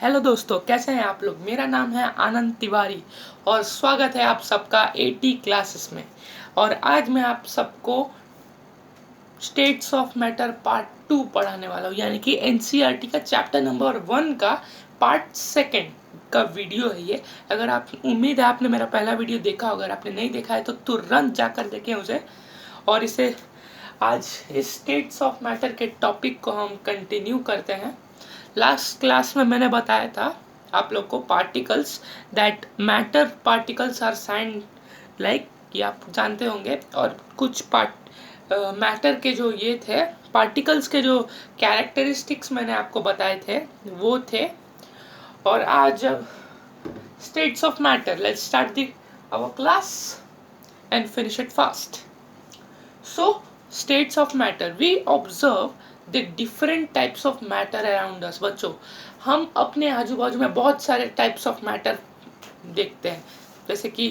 Hello दोस्तों, कैसे हैं आप लोग। मेरा नाम है आनंद तिवारी और स्वागत है आप सबका एटी क्लासेस में। और आज मैं आप सबको स्टेट्स ऑफ मैटर पार्ट 2 पढ़ाने वाला हूँ, यानी कि एनसीईआरटी का चैप्टर नंबर 1 का पार्ट 2 का वीडियो है ये। अगर आप उम्मीद है आपने मेरा पहला वीडियो देखा, अगर आपने नहीं देखा है तो तुरंत जाकर देखें उसे। और इसे आज इस स्टेट्स ऑफ मैटर के टॉपिक को हम कंटिन्यू करते हैं। लास्ट क्लास में मैंने बताया था आप लोग को particles that matter particles are signed like, कि आप जानते होंगे। और कुछ मैटर के जो ये थे पार्टिकल्स के जो कैरेक्टरिस्टिक्स मैंने आपको बताए थे वो थे। और आज states of matter, let's start the our class and finish it fast. So, states of matter, we observe the different types of matter around us। बच्चों, हम अपने आजू बाजू में बहुत सारे टाइप्स ऑफ मैटर देखते हैं, जैसे कि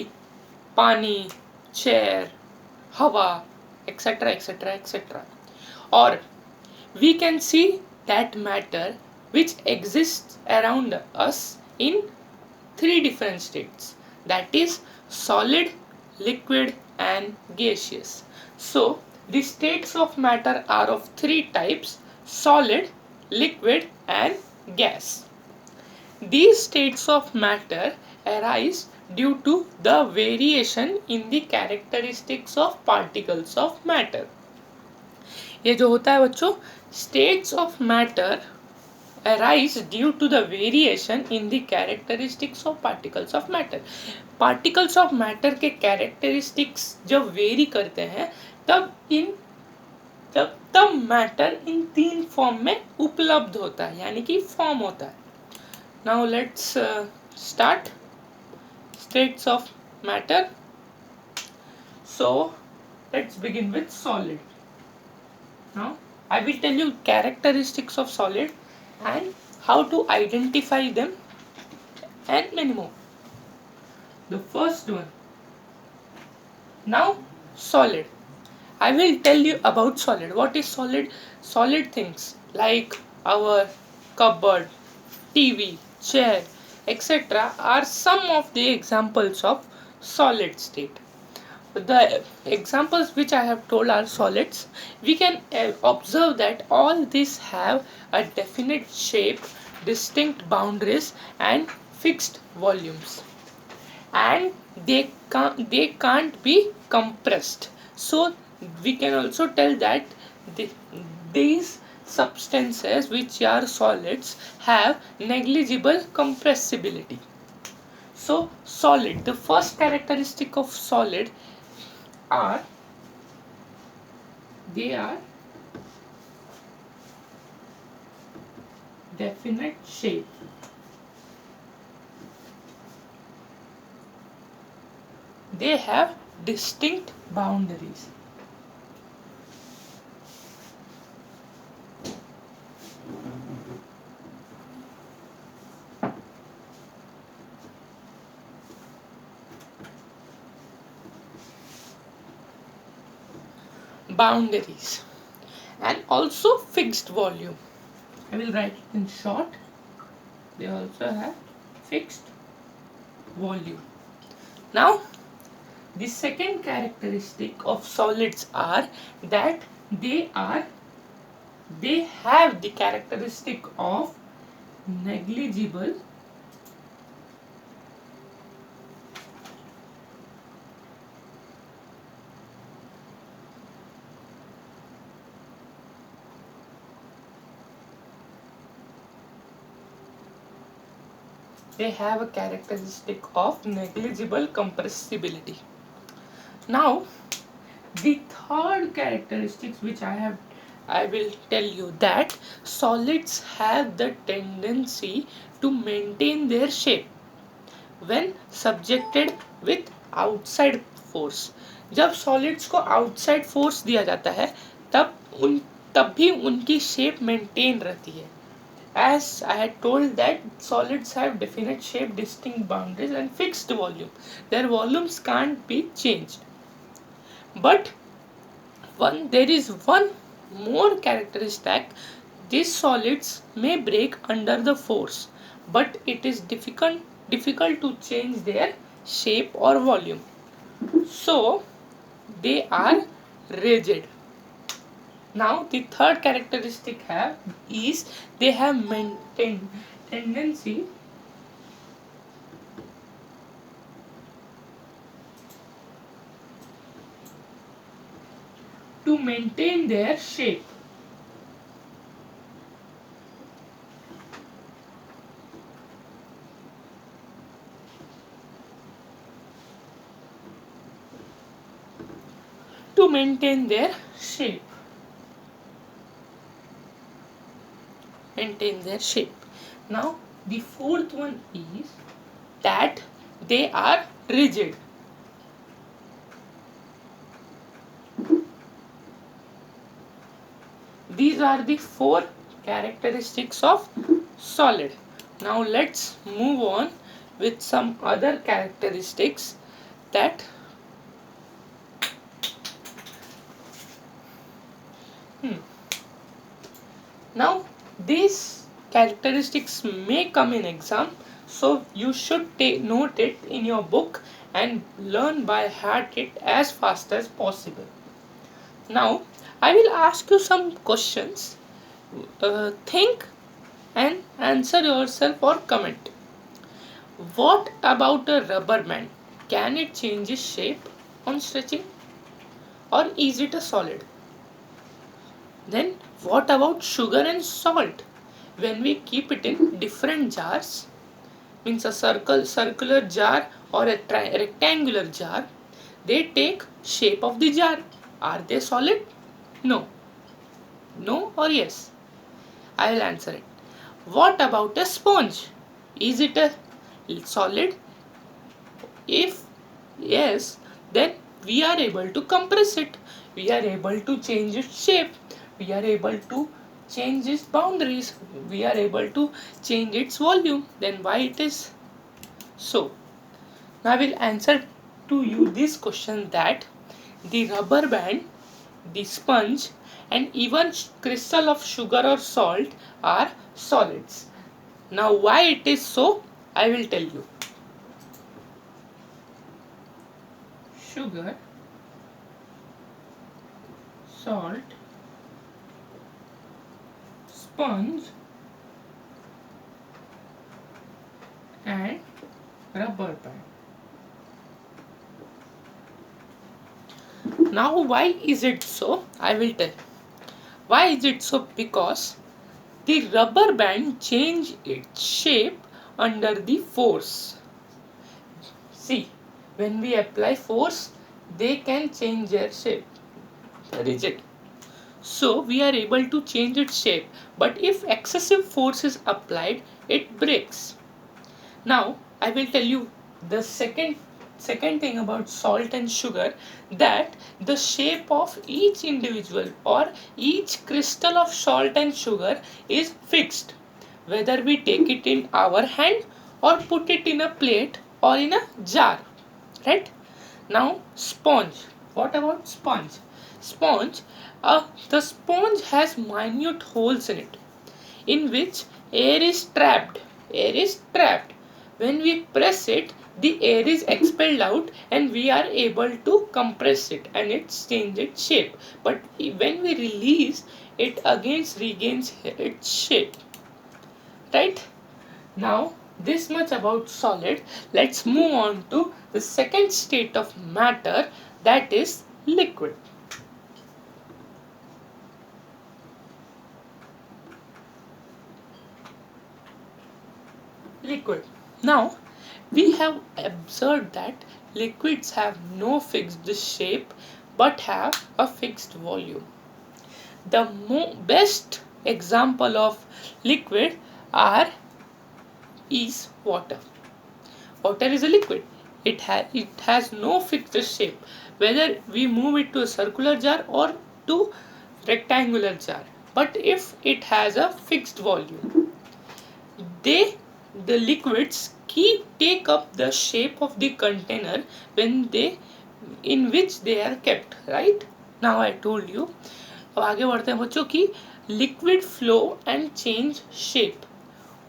पानी, चेयर, हवा, एक्सेट्रा एक्सेट्रा एक्सेट्रा। और we can see that matter which exists around us in three different states, that is solid, liquid and gaseous. So the states of matter are of three types: solid, liquid and gas. These states of matter arise due to the variation in the characteristics of particles of matter. ये जो होता है बच्चों, states of matter arise due to the variation in the characteristics of particles of matter। particles of matter के characteristics जब very करते हैं तब मैटर इन तीन फॉर्म में उपलब्ध होता है, यानी कि फॉर्म होता है। Now let's start states of matter. So let's begin with solid. Now I will tell you characteristics of solid and how to identify them and many more. The first one. Now solid. I will tell you about solid. What is solid? Solid things like our cupboard, TV, chair, etc. are some of the examples of solid state. The examples which I have told are solids. We can observe that all these have a definite shape, distinct boundaries and fixed volumes, and they can't be compressed. So we can also tell that these substances which are solids have negligible compressibility. So solid, the first characteristic of solid are they are definite shape. They have distinct boundaries. Boundaries and also fixed volume. I will write it in short. They also have fixed volume. Now the second characteristic of solids are that they have the characteristic of negligible compressibility. Now the third characteristics which I will tell you that solids have the tendency to maintain their shape when subjected with outside force। जब solids को outside force दिया जाता है तब भी उनकी shape maintain रहती है। As I had told that solids have definite shape, distinct boundaries and fixed volume. Their volumes can't be changed. But there is one more characteristic These solids may break under the force, but it is difficult to change their shape or volume. So they are rigid. Now the third characteristic is they have maintained tendency to maintain their shape. To maintain their shape. Now the fourth one is that they are rigid. These are the four characteristics of solid. Now let's move on with some other characteristics that Now these characteristics may come in exam, so you should note it in your book and learn by heart it as fast as possible. Now I will ask you some questions. Think and answer yourself or comment. What about a rubber band? Can it change its shape on stretching, or is it a solid? Then what about sugar and salt? When we keep it in different jars, means a circular jar or a rectangular jar, they take shape of the jar. Are they solid? No. No or yes? I will answer it. What about a sponge? Is it a solid? If yes, then we are able to compress it. We are able to change its shape. We are able to change its boundaries. We are able to change its volume. Then why it is so? Now I will answer to you this question that the rubber band, the sponge, and even crystal of sugar or salt are solids. Now why it is so? I will tell you. Sugar, salt, sponge, and rubber band. Now why is it so? I will tell. Why is it so? Because the rubber band change its shape under the force. See, when we apply force, they can change their shape. Rigid. So we are able to change its shape. But if excessive force is applied, it breaks. Now I will tell you the second thing about salt and sugar, that the shape of each individual or each crystal of salt and sugar is fixed, whether we take it in our hand or put it in a plate or in a jar, right? Now sponge. What about sponge? Sponge, the sponge has minute holes in it, in which air is trapped. When we press it, the air is expelled out and we are able to compress it and it changes its shape. But when we release, it again regains its shape. Right? Now, this much about solid. Let's move on to the second state of matter, that is liquid. Liquid. Now, we have observed that liquids have no fixed shape but have a fixed volume. The best example of liquid is water. Water is a liquid. It has no fixed shape, whether we move it to a circular jar or to rectangular jar. But if it has a fixed volume, the liquids take up the shape of the container in which they are kept, right? Now I told you. अब आगे बढ़ते हैं बच्चों की liquid flow and change shape,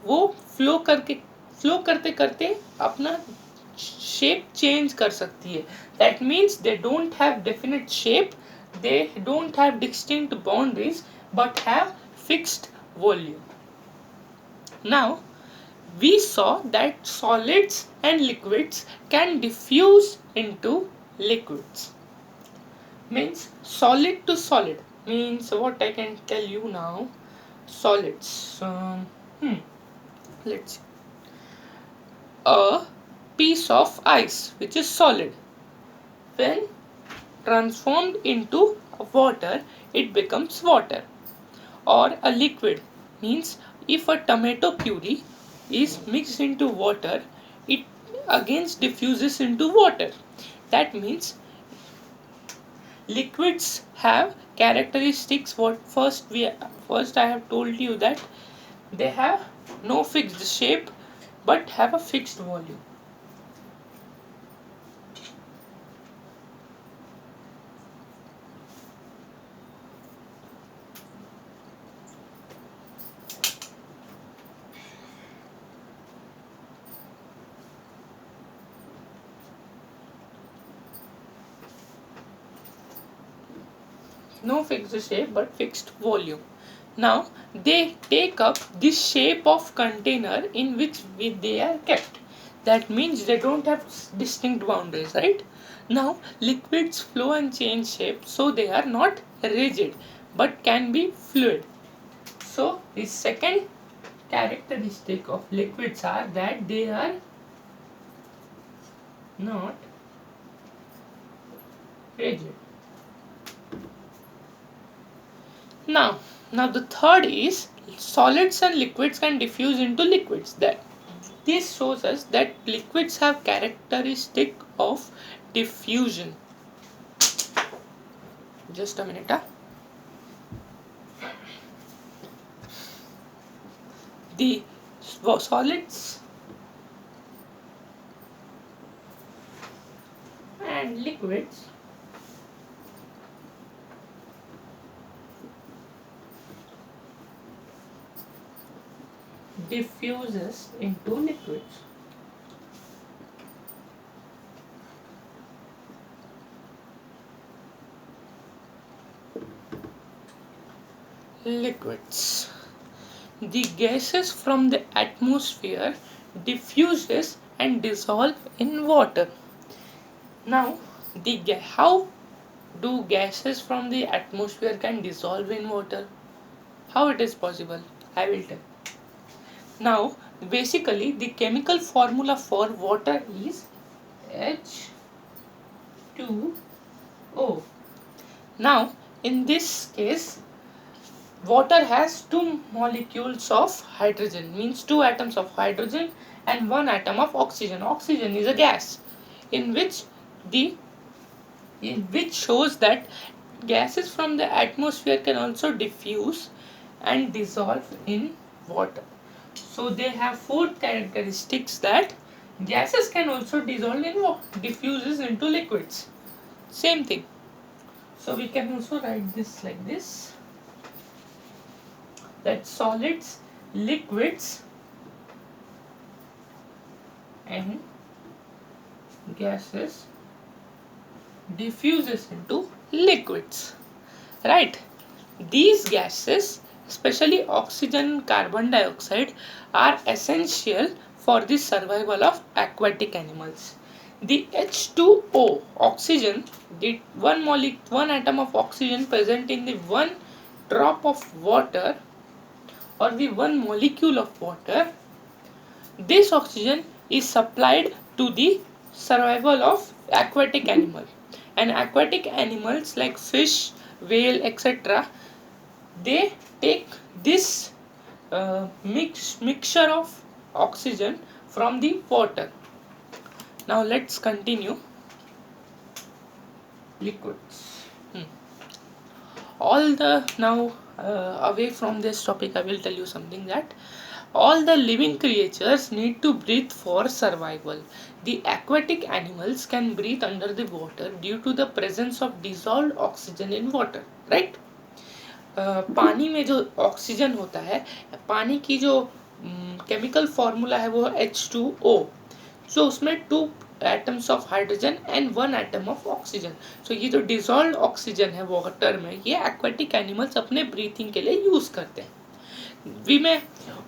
वो flow करते करते अपना शेप चेंज कर सकती है. That means they don't have definite shape, they don't have distinct boundaries but have fixed volume. Now we saw that solids and liquids can diffuse into liquids. Means solid to solid means what I can tell you now. Solids. Let's see. A piece of ice which is solid, when transformed into water, it becomes water. Or a liquid means if a tomato puree is mixed into water, it again diffuses into water. That means liquids have characteristics. What first I have told you that they have no fixed shape but have a fixed volume. No fixed shape but fixed volume. Now they take up this shape of container in which they are kept. That means they don't have distinct boundaries, right? Now liquids flow and change shape, so they are not rigid but can be fluid. So the second characteristic of liquids are that they are not rigid. Now the third is solids and liquids can diffuse into liquids. This shows us that liquids have characteristic of diffusion. Just a minute. The solids and liquids diffuses into liquids. Liquids. The gases from the atmosphere diffuses and dissolve in water. Now, how do gases from the atmosphere can dissolve in water? How it is possible? I will tell. Now, basically the chemical formula for water is H2O. Now, in this case, water has two molecules of hydrogen, means two atoms of hydrogen and one atom of oxygen. Oxygen is a gas in which shows that gases from the atmosphere can also diffuse and dissolve in water. So they have four characteristics that gases can also dissolve in water, diffuses into liquids. Same thing. So we can also write this like this, that solids, liquids and gases diffuses into liquids, right? These gases, especially oxygen and carbon dioxide, are essential for the survival of aquatic animals. The H2O, oxygen, the one atom of oxygen present in the one drop of water or the one molecule of water, this oxygen is supplied to the survival of aquatic animal. And aquatic animals like fish, whale, etc., they take this mixture of oxygen from the water. Now let's continue. Liquids. Away from this topic, I will tell you something, that all the living creatures need to breathe for survival. The aquatic animals can breathe under the water due to the presence of dissolved oxygen in water, right? पानी में जो oxygen होता है, पानी की जो chemical formula है वो H2O। सो उसमें 2 atoms of hydrogen and 1 atom of oxygen. So ये जो डिजॉल्व ऑक्सीजन है वाटर में, ये एक्वेटिक एनिमल्स अपने ब्रीथिंग के लिए यूज करते हैं। वी में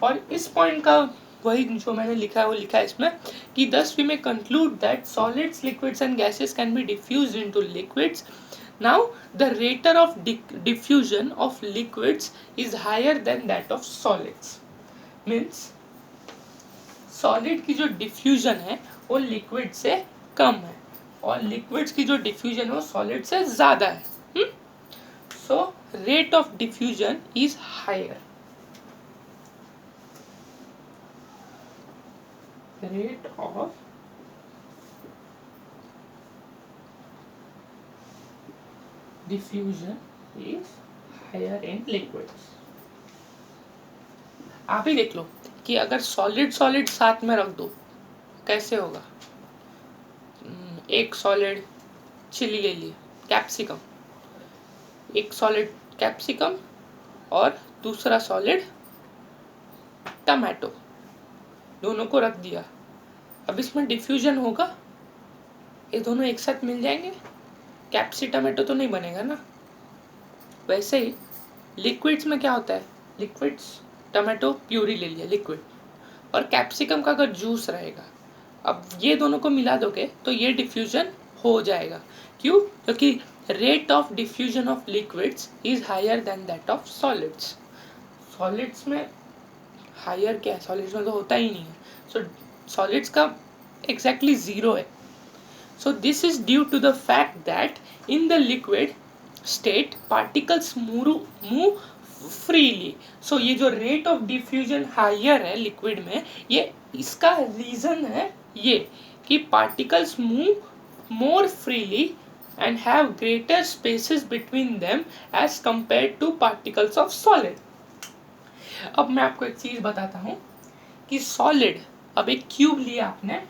और इस पॉइंट का वही जो मैंने लिखा है वो लिखा है इसमें कि thus we may conclude that solids, liquids and gases can be diffused into liquids. Now the rate of diffusion of liquids is higher than that of solids. Means solid की जो डिफ्यूजन है वो लिक्विड से कम है और liquids की जो diffusion है वो सॉलिड से ज़्यादा है। So rate of diffusion is higher. Rate of diffusion is higher in liquids. आप ही देख लो कि अगर सॉलिड सॉलिड साथ में रख दो कैसे होगा। एक सॉलिड चिली ले लिए, कैप्सिकम, एक सॉलिड कैप्सिकम और दूसरा सॉलिड टमाटो, दोनों को रख दिया। अब इसमें डिफ्यूजन होगा, ये दोनों एक साथ मिल जाएंगे, कैप्सी टमाटो तो नहीं बनेगा ना। वैसे ही लिक्विड्स में क्या होता है, लिक्विड्स टमाटो प्यूरी ले लिया लिक्विड और कैप्सिकम का अगर जूस रहेगा, अब ये दोनों को मिला दोगे तो ये डिफ्यूजन हो जाएगा। क्यों? क्योंकि rate of diffusion of liquids is higher than that of solids. Solids में हायर क्या है, सॉलिड्स में तो होता ही नहीं है। सो सॉलिड्स का एग्जैक्टली जीरो है। So this is due to the fact that in the liquid state particles move freely. So ये जो रेट ऑफ डिफ्यूजन हायर है लिक्विड में, ये इसका रीजन है ये कि particles move more freely and have greater spaces between them as compared to particles of solid. अब मैं आपको एक चीज बताता हूँ कि सॉलिड, अब एक क्यूब लिया आपने,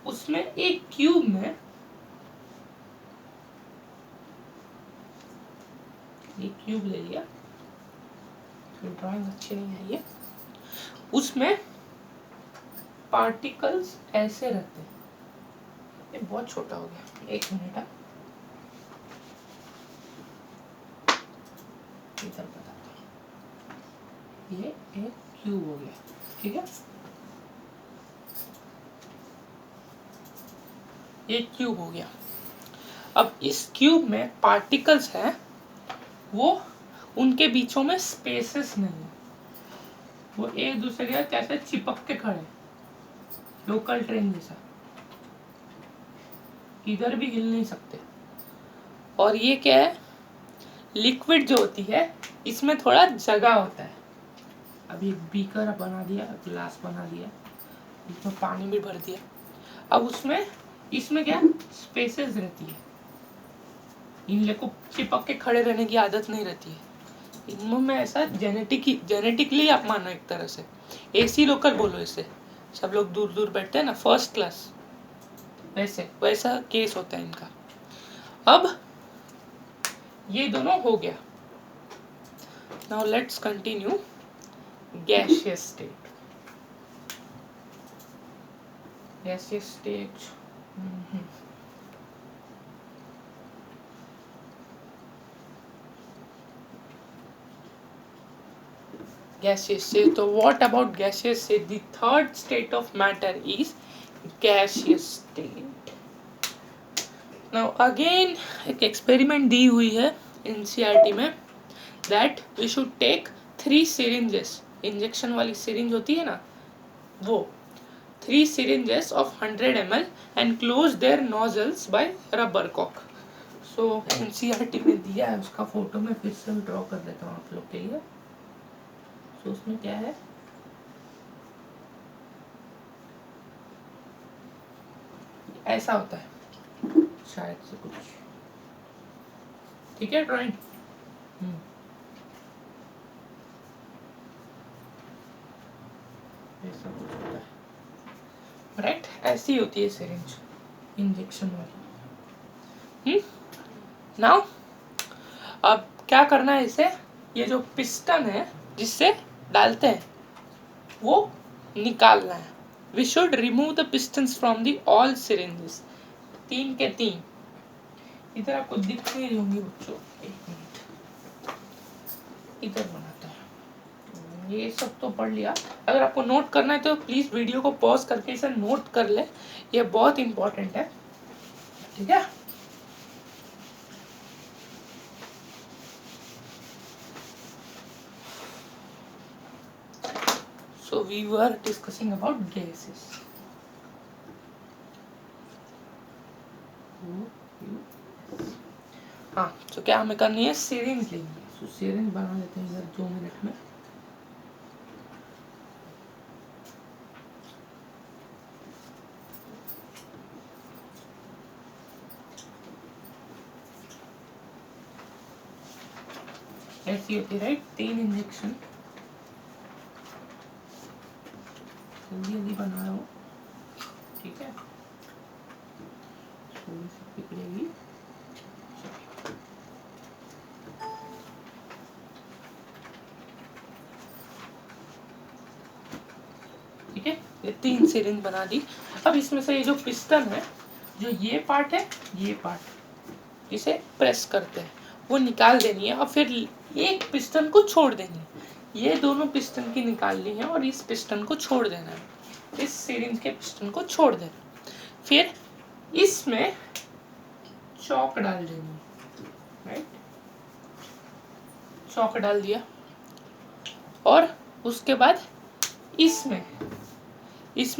उसमें एक क्यूब में एक क्यूब ले लिया, ड्राइंग अच्छी नहीं है ये, उसमें पार्टिकल्स ऐसे रहते हैं। ये बहुत छोटा हो गया, एक मिनट है, इधर बताता हूँ। ये एक क्यूब हो गया, ठीक है, ये क्यूब हो गया। अब इस क्यूब में पार्टिकल्स हैं, वो उनके बीचों में स्पेसेस नहीं है, वो एक दूसरे के कैसे चिपक के खड़े, लोकल ट्रेन जैसा, इधर भी हिल नहीं सकते। और ये क्या है, लिक्विड जो होती है इसमें थोड़ा जगह होता है। अभी एक बीकर बना दिया, ग्लास बना दिया, इसमें पानी भी भर दिया। अब उसमें इसमें क्या स्पेसेस रहती है, इनले को चिपक के खड़े रहने की आदत नहीं रहती है। इनमें ऐसा जेनेटिकली आप मानो एक तरह से, एसी लोकल बोलो इसे, सब लोग दूर दूर बैठते हैं ना फर्स्ट क्लास, वैसा केस होता है इनका। अब ये दोनों हो गया। Now let's continue gaseous state. Gaseous state gaseous state. So what about gaseous state? The third state of matter is gaseous state. Now again एक experiment दी हुई है NCERT में, that we should take 3 syringes, injection वाली syringe होती है ना, वो 3 syringes of 100 ml and close their nozzles by rubber cock. So NCERT में दिया है, उसका फोटो में फिर से ड्रॉ कर देता हूँ आप लोग के लिए। तो उसमें क्या है, ऐसा होता है शायद से कुछ, ठीक है ड्राइंग। ऐसा कुछ होता है, राइट, ऐसी होती है सिरिंज इंजेक्शन वाली। नाउ अब क्या करना है इसे, ये जो पिस्टन है जिससे डालते हैं वो निकालना है। We should remove the pistons from the all syringes. 3 के 3 इधर आपको दिख नहीं रही होंगी बच्चों, 1 मिनट इधर बनाते हैं। ये सब तो पढ़ लिया। अगर आपको नोट करना है तो प्लीज वीडियो को पॉज करके इसे नोट कर ले, ये बहुत इंपॉर्टेंट है, ठीक है। So we were discussing about gases. हाँ, तो क्या हमें करनी है, सिरिंज लेनी है। तो सिरिंज बना लेते हैं इधर 2 मिनट में। ऐसी होती है राइट, 3 इंजेक्शन। जल्दी जल्दी बना लो, ठीक है। थोड़ी सी पिघलेगी। ठीक है, ये 3 सिरिंज बना दी। अब इसमें से ये जो पिस्टन है, जो ये पार्ट है, ये पार्ट इसे प्रेस करते हैं, वो निकाल देनी है और फिर एक पिस्टन को छोड़ देनी है। ये दोनों पिस्टन की निकालनी है और इस पिस्टन को छोड़ देना है, इस सिरिंज के पिस्टन को छोड़ देना। फिर इसमें चौक डाल देनी है, राइट। चौक डाल दिया और उसके बाद इसमें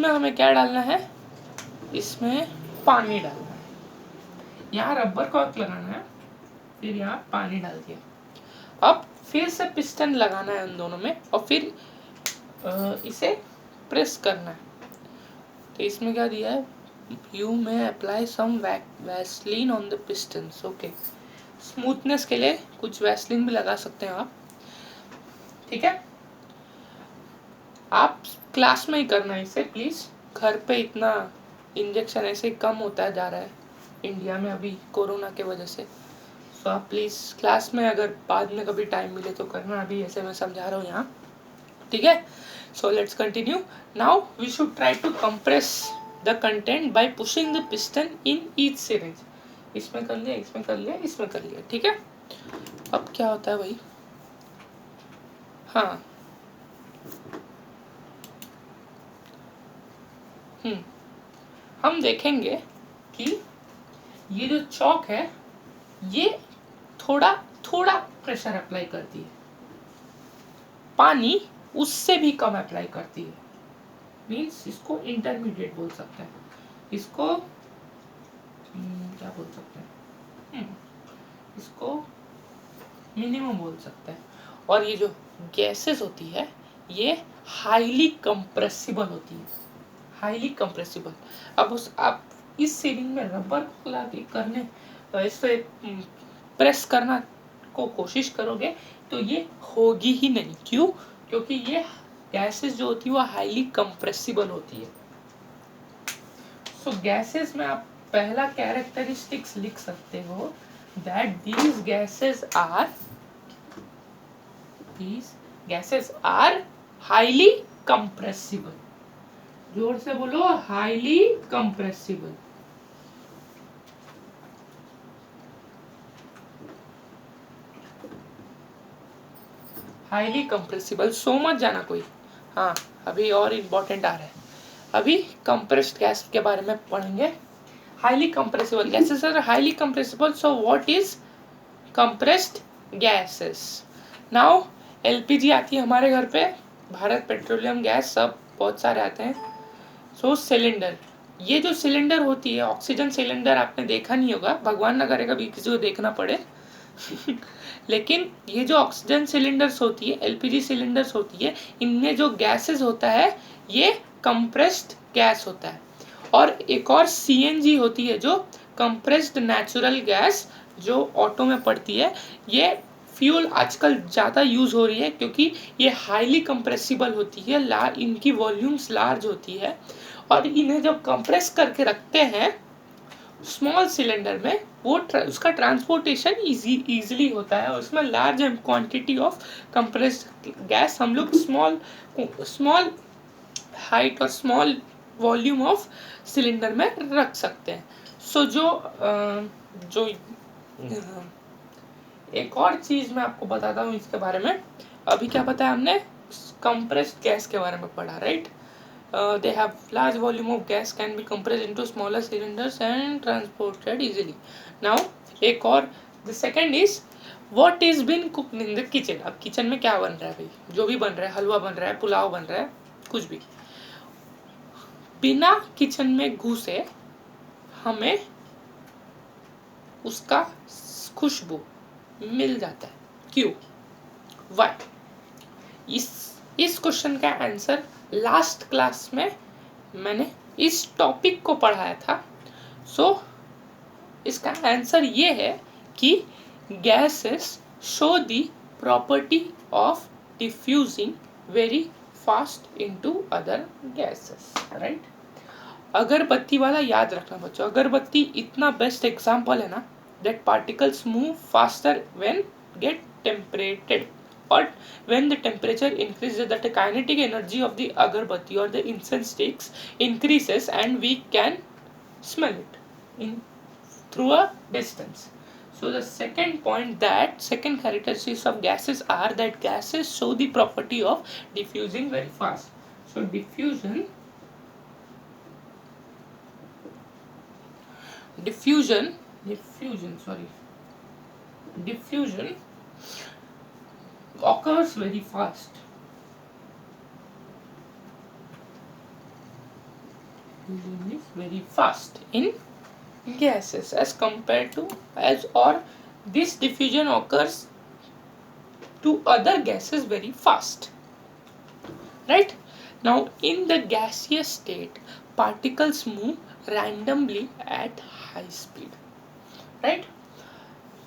हमें क्या डालना है, इसमें पानी डालना है। यहाँ रबर कॉर्क लगाना है, फिर यहाँ पानी डाल दिया। अब फिर से पिस्टन लगाना है उन दोनों में और फिर इसे प्रेस करना है। तो इसमें क्या दिया है, यू में apply some Vaseline on the pistons. Okay, smoothness के लिए कुछ वैसलीन भी लगा सकते हैं आप, ठीक है। आप क्लास में ही करना है इसे प्लीज, घर पे इतना इंजेक्शन ऐसे कम होता जा रहा है इंडिया में अभी कोरोना के वजह से। तो आप प्लीज क्लास में अगर बाद में कभी टाइम मिले तो करना, अभी ऐसे मैं समझा रहा हूँ यहाँ, ठीक है। So let's continue. Now we should try to compress the content by pushing the piston in each syringe. इसमें कर लिया, इसमें कर लिया, इसमें कर लिया, ठीक है। अब क्या होता है भाई, हाँ हम देखेंगे कि ये जो चौक है ये थोड़ा थोड़ा प्रेशर अप्लाई करती है, पानी उससे भी कम अप्लाई करती है। मीन्स इसको इंटरमीडिएट बोल सकते हैं, इसको क्या बोल सकते हैं, इसको मिनिमम बोल सकते हैं। और ये जो गैसेस होती है ये हाईली कंप्रेसिबल होती है, हाईली कंप्रेसिबल। अब आप इस सीलिंग में रबर को लगा के करने, इससे प्रेस करना को कोशिश करोगे तो ये होगी ही नहीं। क्यों? क्योंकि ये गैसेस जो होती है वो हाईली कंप्रेसिबल होती है। सो गैसेस में आप पहला कैरेक्टरिस्टिक्स लिख सकते हो, that these gases are highly compressible। जोर से बोलो, हाईली कंप्रेसिबल। हाईली कंप्रेसिबल, सो मत जाना कोई। हाँ, अभी और इम्पोर्टेंट आ रहा है, अभी कंप्रेस्ड गैस के बारे में पढ़ेंगे। Highly compressible gases are highly compressible, so what is compressed gases. Now LPG आती है हमारे घर पे, भारत पेट्रोलियम गैस, सब बहुत सारे आते हैं। सो सिलेंडर, ये जो सिलेंडर होती है ऑक्सीजन सिलेंडर, आपने देखा नहीं होगा, भगवान ना करे कभी किसी को देखना पड़े लेकिन ये जो ऑक्सीजन सिलेंडर्स होती है, एलपीजी सिलेंडर्स होती है, इनमें जो गैसेस होता है ये कंप्रेस्ड गैस होता है। और एक और सीएनजी होती है जो कंप्रेस्ड नेचुरल गैस, जो ऑटो में पड़ती है। ये फ्यूल आजकल ज़्यादा यूज़ हो रही है क्योंकि ये हाईली कंप्रेसिबल होती है, इनकी वॉल्यूम्स लार्ज होती है और इन्हें जब कंप्रेस करके रखते हैं स्मॉल सिलेंडर में वो उसका ट्रांसपोर्टेशन इजीली होता है और उसमें large quantity of compressed gas हम लोग स्मॉल हाइट और स्मॉल वॉल्यूम ऑफ सिलेंडर में रख सकते हैं। सो जो एक और चीज़ मैं आपको बताता हूँ इसके बारे में। अभी क्या पता है हमने कंप्रेस्ड गैस के बारे में पढ़ा, right? They have large volume of gas can be compressed into smaller cylinders and transported easily. Now एक और the second is what is been cooked in the kitchen. अब किचन में क्या बन रहा है भाई? जो भी बन रहा है, हलवा बन रहा है, पुलाव बन रहा है, कुछ भी, बिना किचन में घुसे हमें उसका खुशबू मिल जाता है। क्यों? Why? इस क्वेश्चन का आंसर लास्ट क्लास में मैंने इस टॉपिक को पढ़ाया था। सो इसका आंसर ये है कि gases show the property of diffusing very fast into other gases, right? अगरबत्ती वाला याद रखना बच्चों, अगरबत्ती इतना बेस्ट एग्जांपल है ना, that particles move faster when get temperated, but when the temperature increases, that the kinetic energy of the agarbatti or the incense sticks increases and we can smell it in through a distance. So the second point, that second characteristics of gases are that gases show the property of diffusing very fast. So diffusion occurs very fast. Diffusion is very fast in gases as compared to this diffusion occurs to other gases very fast, right? Now in the gaseous state, particles move randomly at high speed, right?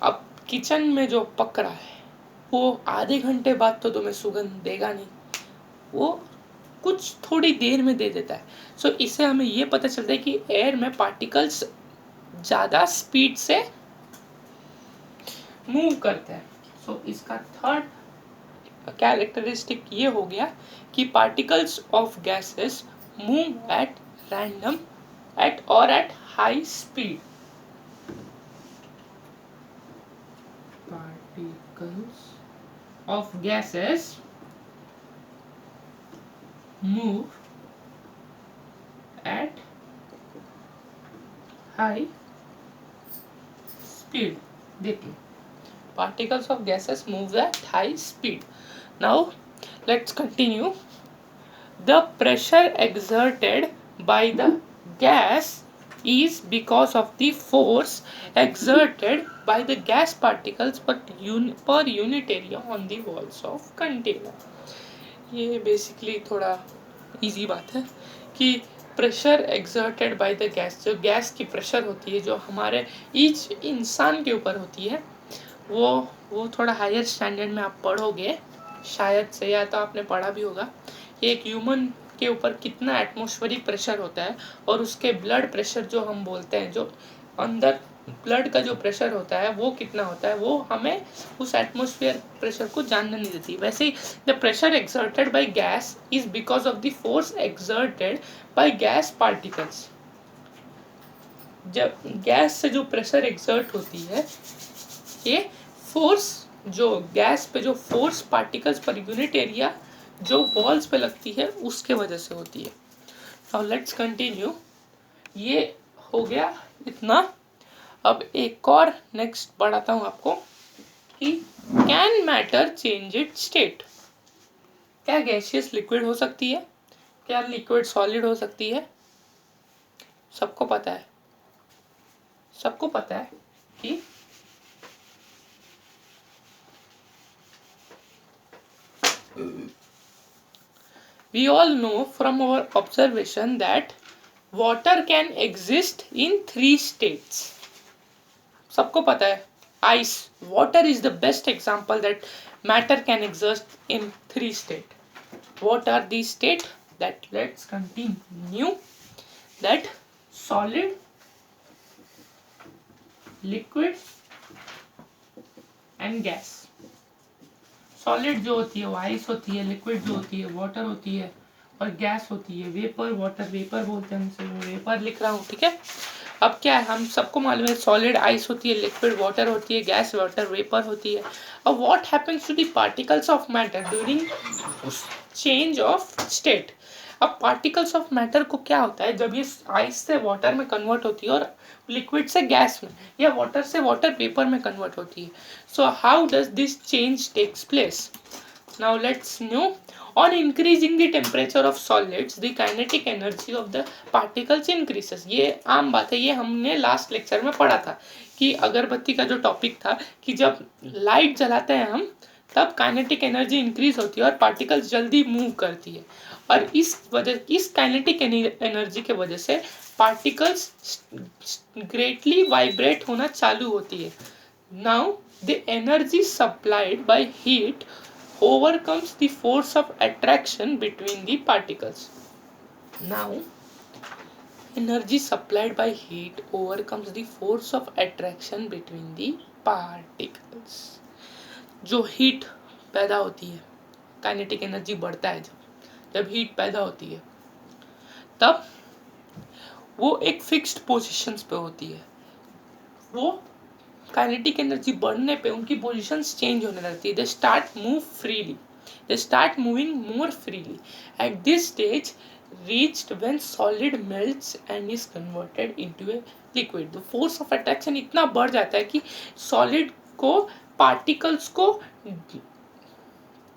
अब kitchen में जो पक रहा है वो आधे घंटे बाद तो तुम्हें सुगंध देगा नहीं, वो कुछ थोड़ी देर में दे देता है। सो इससे हमें ये पता चलता है कि एयर में पार्टिकल्स ज़्यादा स्पीड से मूव करते हैं। सो इसका थर्ड कैरेक्टरिस्टिक ये हो गया कि particles of gases move at random at high speed. Particles of gases move at high speed. देखिए, particles of gases move at high speed. Now let's continue. The pressure exerted by the gas is because of the force exerted by the gas particles per unit area on the walls of container. ये basically थोड़ा easy बात है कि pressure exerted by the gas, जो gas की pressure होती है जो हमारे ईच इंसान के ऊपर होती है, वो थोड़ा हायर स्टैंडर्ड में आप पढ़ोगे शायद से, या तो आपने पढ़ा भी होगा। एक ह्यूमन के ऊपर कितना एटमॉस्फेरिक प्रेशर होता है और उसके ब्लड प्रेशर जो हम बोलते हैं, जो अंदर ब्लड का जो प्रेशर होता है वो कितना होता है, वो हमें उस एटमॉस्फेयर प्रेशर को जानने नहीं देती। वैसे ही the pressure exerted by gas is because of the force exerted by gas particles. जब गैस से जो प्रेशर एक्सर्ट होती है, ये फोर्स जो गैस पे जो force particles per unit area जो वॉल्स पे लगती है उसके वजह से होती है। Now let's continue. ये हो गया इतना। अब एक और नेक्स्ट बढ़ाता हूँ आपको कि can matter change it's state. क्या गैसियस लिक्विड हो सकती है? क्या लिक्विड सॉलिड हो सकती है? सबको पता है कि we all know from our observation that water can exist in 3 states. सबको पता है ice, water is the best example that matter can exist in 3 states. What are these states? That let's continue. That solid, liquid and gas. Solid जो होती है वो ice होती है, liquid जो होती है वाटर होती है, और गैस होती है वेपर। वाटर वेपर बोलते हैं, हमसे वेपर लिख रहा हूँ, ठीक है। अब क्या है, हम सबको मालूम है सॉलिड आइस होती है, लिक्विड वाटर होती है, गैस वाटर वेपर होती है। अब what happens to the particles of matter during change of state. अब पार्टिकल्स ऑफ मैटर को क्या होता है जब ये आइस से वाटर में कन्वर्ट होती है, और लिक्विड से गैस में, या वाटर से वाटर पेपर में कन्वर्ट होती है। So how does this change takes place? Now let's know. On increasing the temperature of solids, the kinetic energy of the particles increases. ये आम बात है, ये हमने लास्ट लेक्चर में पढ़ा था कि अगरबत्ती का जो टॉपिक था कि जब लाइट जलाते हैं हम तब काइनेटिक एनर्जी इंक्रीज होती है और पार्टिकल्स जल्दी मूव करती है, और इस काइनेटिक एनर्जी के वजह से पार्टिकल्स ग्रेटली वाइब्रेट होना चालू होती है। Now the energy supplied by heat overcomes the force of attraction between the particles. Now, energy supplied by heat overcomes the force of attraction between the particles. जो heat पैदा होती है, kinetic energy बढ़ता है जब हीट पैदा होती है, तब वो एक फिक्स्ड पोजीशंस पे होती है। वो काइनेटिक एनर्जी बढ़ने पे उनकी पोजीशंस चेंज होने लगती है। They start move freely, they start moving more freely. At this stage reached when solid melts and is converted into a liquid. The force of attraction इतना बढ़ जाता है कि solid को particles को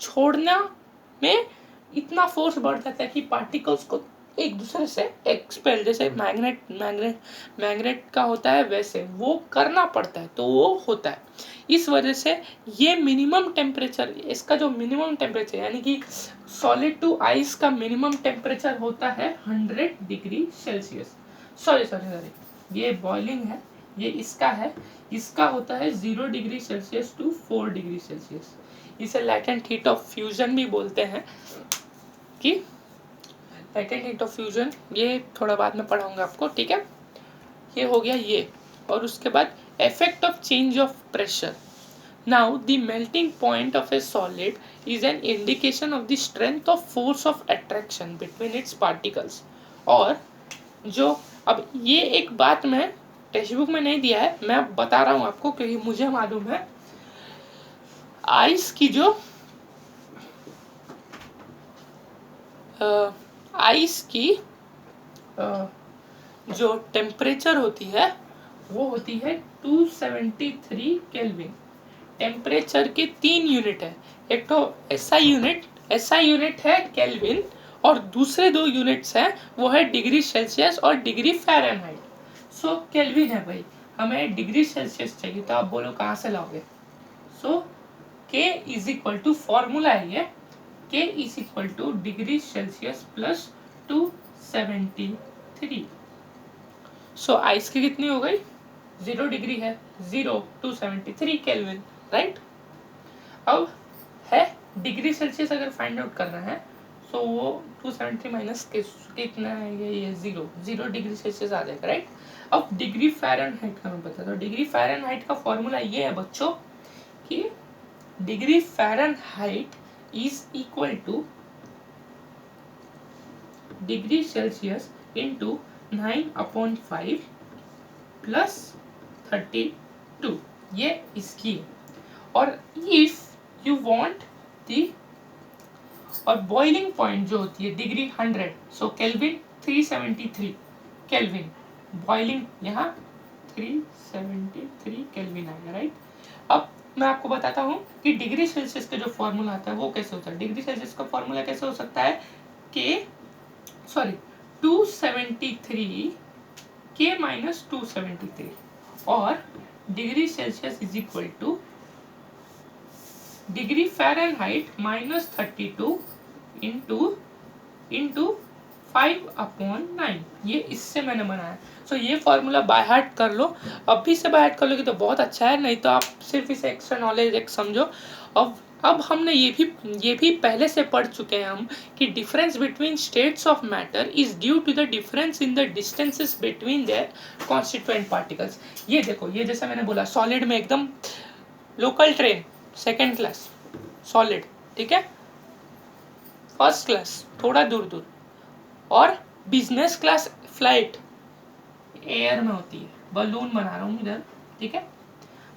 छोड़ना में इतना फोर्स बढ़ जाता है कि पार्टिकल्स को एक दूसरे से एक्सपेल, जैसे मैग्नेट का होता है वैसे वो करना पड़ता है, तो वो होता है। इस वजह से ये मिनिमम टेम्परेचर, इसका जो मिनिमम टेम्परेचर यानी कि सॉलिड टू आइस का मिनिमम टेम्परेचर होता है 100 डिग्री सेल्सियस। सॉरी ये बॉइलिंग है, ये इसका है, इसका होता है 0 degree Celsius to 4 degree Celsius. इसे लैटेंट हीट ऑफ फ्यूजन भी बोलते हैं कि लैटेंट हीट ऑफ फ्यूजन, ये थोड़ा बाद में पढ़ाऊंगा आपको, ठीक है। ये हो गया ये, और उसके बाद effect of change of pressure. Now the melting point of A solid is an indication of the strength of force of attraction between its particles. और जो अब ये एक बात मैं टेक्स्ट बुक में नहीं दिया है, मैं बता रहा हूँ आपको क्योंकि मुझे मालूम है आइस की जो आइस की जो टेम्परेचर होती है वो होती है 273 केल्विन। टेम्परेचर के 3 यूनिट है, एक तो एसआई यूनिट है केल्विन, और दूसरे 2 यूनिट्स हैं वो है डिग्री सेल्सियस और डिग्री फ़ारेनहाइट। सो केल्विन है भाई, हमें डिग्री सेल्सियस चाहिए, तो आप बोलो कहाँ से लाओगे? So K is equal to, formula है ये, K is equal to degree Celsius plus 273। So ice की कितनी हो गई? 0 डिग्री है, 0 273 केल्विन, राइट। अब है डिग्री सेल्सियस अगर फाइंड आउट करना है तो वो 273 माइनस कितना है, ये 0 डिग्री सेल्सियस आ जाएगा, राइट। अब डिग्री फ़ारेनहाइट का मैं बता दूं, डिग्री फ़ारेनहाइट का फॉर्मूला ये है बच्चों कि degree Fahrenheit is equal to degree Celsius into 9/5 plus 32, ये इसकी। और इफ यू वांट दी, और बॉइलिंग पॉइंट जो होती है डिग्री 100, सो केल्विन 373 केल्विन, बॉइलिंग यहाँ 373 केल्विन आएगा, राइट। अब मैं आपको बताता हूँ कि डिग्री सेल्सियस का जो फॉर्मूला आता है वो कैसे होता है। डिग्री सेल्सियस का फॉर्मूला कैसे हो सकता है कि 273 के माइनस 273, और degree Celsius is equal to degree Fahrenheit minus 32 into 5/9, ये इससे मैंने बनाया। सो ये फॉर्मूला बाय हार्ट कर लो, अभी से बाय हार्ट कर लोगे तो बहुत अच्छा है, नहीं तो आप सिर्फ इसे एक्स्ट्रा नॉलेज एक समझो। अब अब हमने ये भी पहले से पढ़ चुके हैं हम कि difference between states of matter is due to the difference in the distances between their constituent particles. ये देखो, ये जैसा मैंने बोला सॉलिड में एकदम local train second class solid, ठीक है, फर्स्ट क्लास थोड़ा दूर दूर, और बिजनेस क्लास फ्लाइट एयर में होती है। बलून बना रहा हूँ इधर, ठीक है,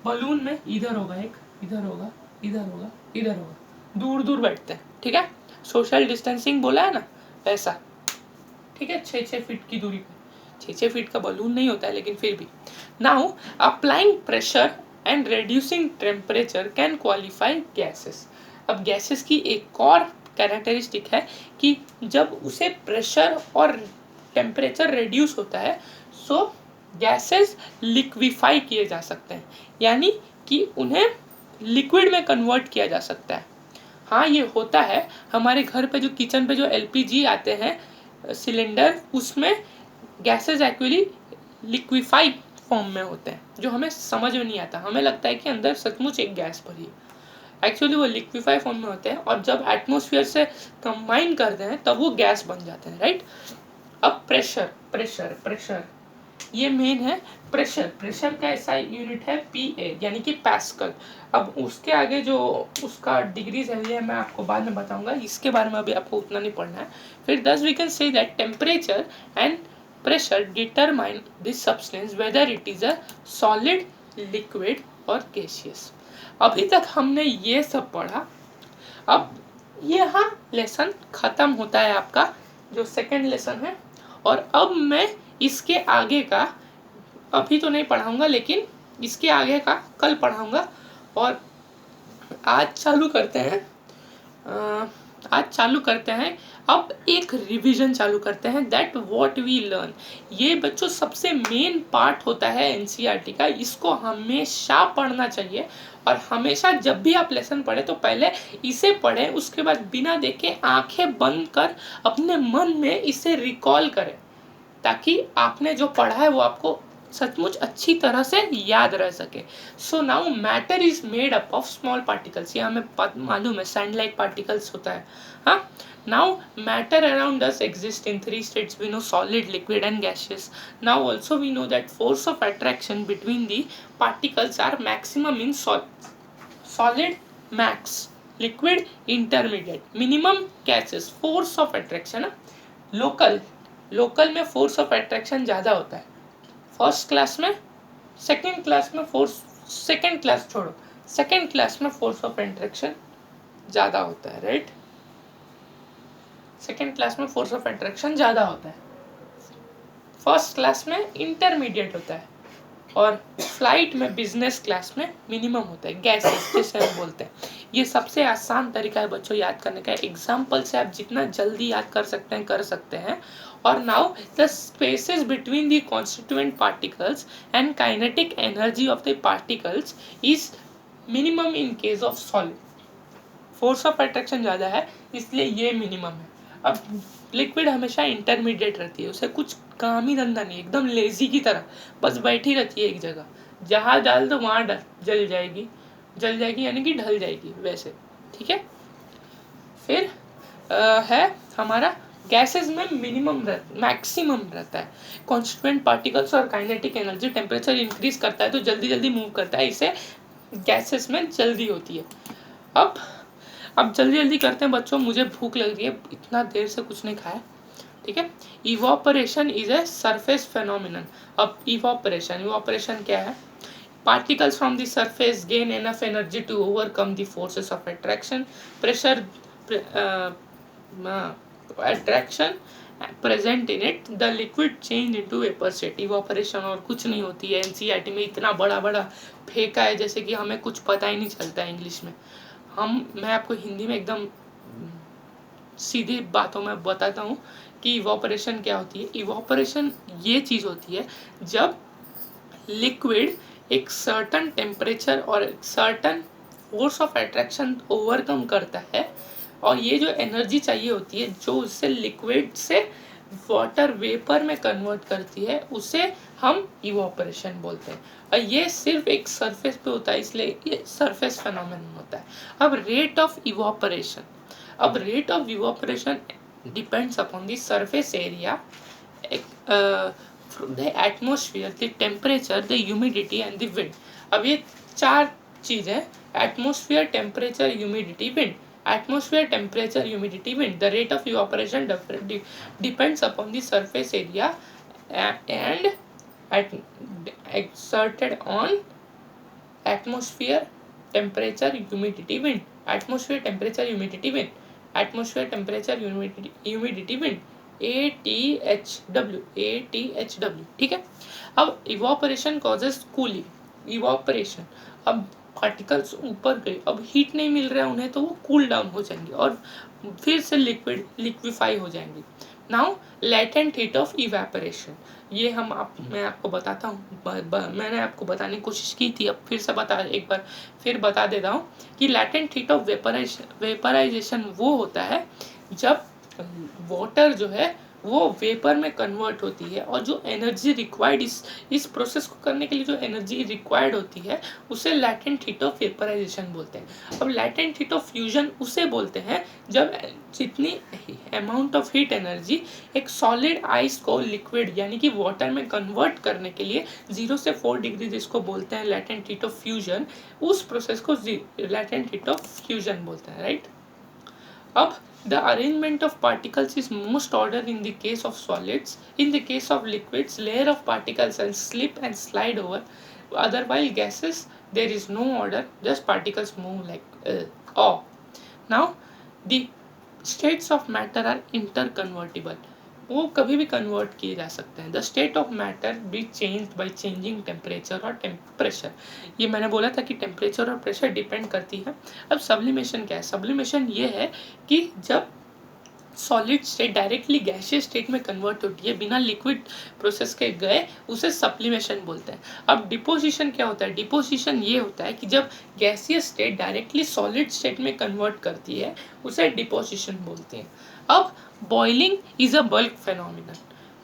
बलून में इधर होगा एक, इधर होगा, इधर होगा, इधर होगा, दूर दूर बैठते हैं, ठीक है, सोशल डिस्टेंसिंग बोला है ना वैसा, ठीक है, 6-6 फीट की दूरी पे। 6-6 फीट का बलून नहीं होता है लेकिन फिर भी। Now applying pressure and reducing temperature can qualify gases. अब गैसेस की एक और कैरेक्टरिस्टिक है कि जब उसे प्रेशर और टेम्परेचर रिड्यूस होता है सो गैसेस लिक्विफाई किए जा सकते हैं, यानी कि उन्हें लिक्विड में कन्वर्ट किया जा सकता है। हाँ, ये होता है हमारे घर पे जो किचन पे जो एलपीजी आते हैं सिलेंडर, उसमें गैसेस एक्चुअली लिक्विफाई फॉर्म में होते हैं, जो हमें समझ में नहीं आता। हमें लगता है कि अंदर सचमुच एक गैस भरी है, एक्चुअली वो लिक्विफाई फॉर्म में होते हैं, और जब एटमॉस्फेयर से कंबाइन करते हैं तब वो गैस बन जाते हैं, राइट। अब प्रेशर प्रेशर प्रेशर ये मेन है। प्रेशर प्रेशर का ऐसा यूनिट है PA यानी कि पास्कल। अब उसके आगे जो उसका डिग्रीज है ये मैं आपको बाद में बताऊंगा, इसके बारे में अभी आपको उतना नहीं पढ़ना है। फिर 10 we can say that temperature and pressure determine this substance whether it is a solid, liquid और गैसियस। अभी तक हमने ये सब पढ़ा। अब यहाँ लेसन खत्म होता है आपका जो सेकंड लेसन है, और अब मैं इसके आगे का अभी तो नहीं पढ़ाऊंगा लेकिन इसके आगे का कल पढ़ाऊंगा। और आज चालू करते हैं अब एक रिवीजन चालू करते हैं, दैट व्हाट वी लर्न। ये बच्चों सबसे मेन पार्ट होता है एनसीईआरटी का, इसको हमेशा पढ़ना चाहिए। और हमेशा जब भी आप लेसन पढ़े तो पहले इसे पढ़ें, उसके बाद बिना देखे आंखें बंद कर अपने मन में इसे रिकॉल करें, ताकि आपने जो पढ़ा है वो आपको सचमुच अच्छी तरह से याद रह सके। So now matter is made up of small particles, ये हमें मालूम है, सैंड लाइक पार्टिकल्स होता है। हाँ, now matter around us exist in 3 states, we know solid, liquid and gaseous. Now also we know that force of attraction between the particles are maximum in solid max, liquid intermediate, minimum gases। force of attraction local में force of attraction ज़्यादा होता है first class में, second class में second class छोड़ो, second class में force of attraction ज़्यादा होता है, राइट। सेकंड क्लास में फोर्स ऑफ अट्रैक्शन ज़्यादा होता है, फर्स्ट क्लास में इंटरमीडिएट होता है, और फ्लाइट में बिजनेस क्लास में मिनिमम होता है, गैसेस जिसे हम बोलते हैं। ये सबसे आसान तरीका है बच्चों याद करने का, एग्जाम्पल से आप जितना जल्दी याद कर सकते हैं। और now the spaces between the constituent particles and kinetic energy of the particles is minimum in case of solid. Force of attraction ज़्यादा है इसलिए ये मिनिमम है। अब लिक्विड हमेशा इंटरमीडिएट रहती है, उसे कुछ काम ही धंधा नहीं, एकदम लेजी की तरह बस बैठी रहती है एक जगह, जहाँ डाल दो वहाँ जल जाएगी यानी कि ढल जाएगी वैसे, ठीक है। फिर है हमारा गैसेस में मैक्सिमम रहता है। कॉन्स्टिट्यूएंट पार्टिकल्स और काइनेटिक एनर्जी टेम्परेचर इंक्रीज करता है तो जल्दी मूव करता है, इसे गैसेस में जल्दी होती है। अब जल्दी करते हैं बच्चों, मुझे भूख लग रही है, इतना देर से कुछ नहीं खाया, ठीक है। Evaporation is a surface phenomenon. अब इवोपरेशन क्या है? Particles from the surface gain enough energy to overcome the forces of attraction, attraction present in it. The liquid change into vapor state. Evaporation और कुछ नहीं होती है। एनसीईआरटी में इतना बड़ा फेंका है जैसे कि हमें कुछ पता ही नहीं चलता है इंग्लिश में। मैं आपको हिंदी में एकदम सीधी बातों में बताता हूँ कि इवोपरेशन क्या होती है। इवोपरेशन ये चीज़ होती है जब लिक्विड एक सर्टन टेम्परेचर और एक certain force of attraction overcome करता है, और ये जो एनर्जी चाहिए होती है जो उससे लिक्विड से वाटर वेपर में कन्वर्ट करती है, उसे हम इवोपरेशन बोलते हैं। और ये सिर्फ एक सरफेस पे होता है, इसलिए ये सरफेस फेनोमेनन होता है। अब rate of evaporation depends upon the surface area, the atmosphere, the temperature, the humidity and the wind। अब ये 4 चीज है, atmosphere, temperature, humidity, wind। Atmosphere, temperature, humidity, wind। The rate of evaporation depends upon the surface area and exerted on atmosphere, temperature, humidity, wind। Atmosphere, temperature, humidity, wind। Atmosphere, temperature, humidity, wind। ATHW, ठीक है। अब evaporation causes cooling. Evaporation, अब particles ऊपर गए, अब heat नहीं मिल रहा है उन्हें, तो वो कूल डाउन हो जाएंगे और फिर से लिक्विफाई हो जाएंगे। Now latent heat of evaporation, ये मैं आपको बताता हूँ, मैंने आपको बताने की कोशिश की थी, अब फिर से एक बार फिर बता देता हूँ कि लेटेंट हीट ऑफ वेपराइजेशन वो होता है जब वाटर जो है वो वेपर में कन्वर्ट होती है, और जो एनर्जी रिक्वायर्ड इस प्रोसेस को करने के लिए जो एनर्जी रिक्वायर्ड होती है उसे लैटेंट हीट ऑफ वेपराइजेशन बोलते हैं। अब लैटेंट हीट ऑफ फ्यूजन उसे बोलते हैं जब जितनी अमाउंट ऑफ हीट एनर्जी एक सॉलिड आइस को लिक्विड यानी कि वाटर में कन्वर्ट करने के लिए 0 से 4 डिग्री जिसको बोलते हैं लैटेंट हीट ऑफ फ्यूजन, उस प्रोसेस को लैटेंट हीट ऑफ फ्यूजन बोलते हैं, राइट। अब the arrangement of particles is most ordered in the case of solids. In the case of liquids, layer of particles will slip and slide over. Otherwise, gases, there is no order, just particles move like oh. Now, the states of matter are interconvertible. वो कभी भी convert किए जा सकते हैं। The state of matter be changed by changing temperature और pressure. ये मैंने बोला था कि टेम्परेचर और प्रेशर डिपेंड करती है। अब सब्लिमेशन क्या है? सब्लिमेशन ये है कि जब solid state directly gaseous state में कन्वर्ट होती है बिना लिक्विड प्रोसेस के गए, उसे सप्लीमेशन बोलते हैं। अब डिपोजिशन क्या होता है? डिपोजिशन ये होता है कि जब gaseous state directly solid state में कन्वर्ट करती है, उसे डिपोजिशन बोलते हैं। अब boiling is a bulk phenomenon.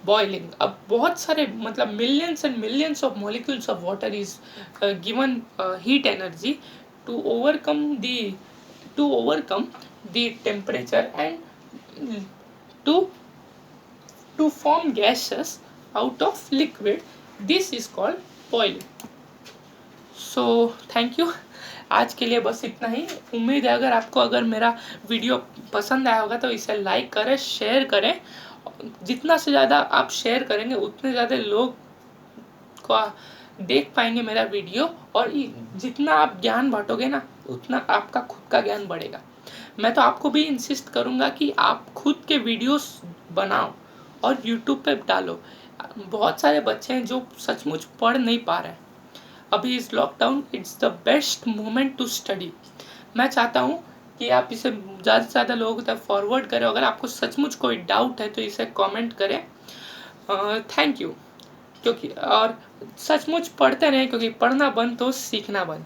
Boiling, अब बहुत सारे मतलब millions and millions of molecules of water is given heat energy to overcome the temperature and to form gases out of liquid. This is called boiling. So thank you, आज के लिए बस इतना ही। उम्मीद है अगर मेरा वीडियो पसंद आया होगा तो इसे लाइक करें, शेयर करें। जितना से ज़्यादा आप शेयर करेंगे उतने ज़्यादा लोग को देख पाएंगे मेरा वीडियो, और जितना आप ज्ञान बांटोगे ना उतना आपका खुद का ज्ञान बढ़ेगा। मैं तो आपको भी इंसिस्ट करूँगा कि आप खुद के वीडियोस बनाओ और यूट्यूब पे डालो। बहुत सारे बच्चे हैं जो सचमुच पढ़ नहीं पा रहे हैं अभी इस lockdown. It's the best moment to study. मैं चाहता हूँ कि आप इसे ज़्यादा से ज़्यादा लोगों तक फॉरवर्ड करें। अगर आपको सचमुच कोई डाउट है तो इसे कमेंट करें। Thank you. क्योंकि और सचमुच पढ़ते रहें, क्योंकि पढ़ना बंद तो सीखना बंद।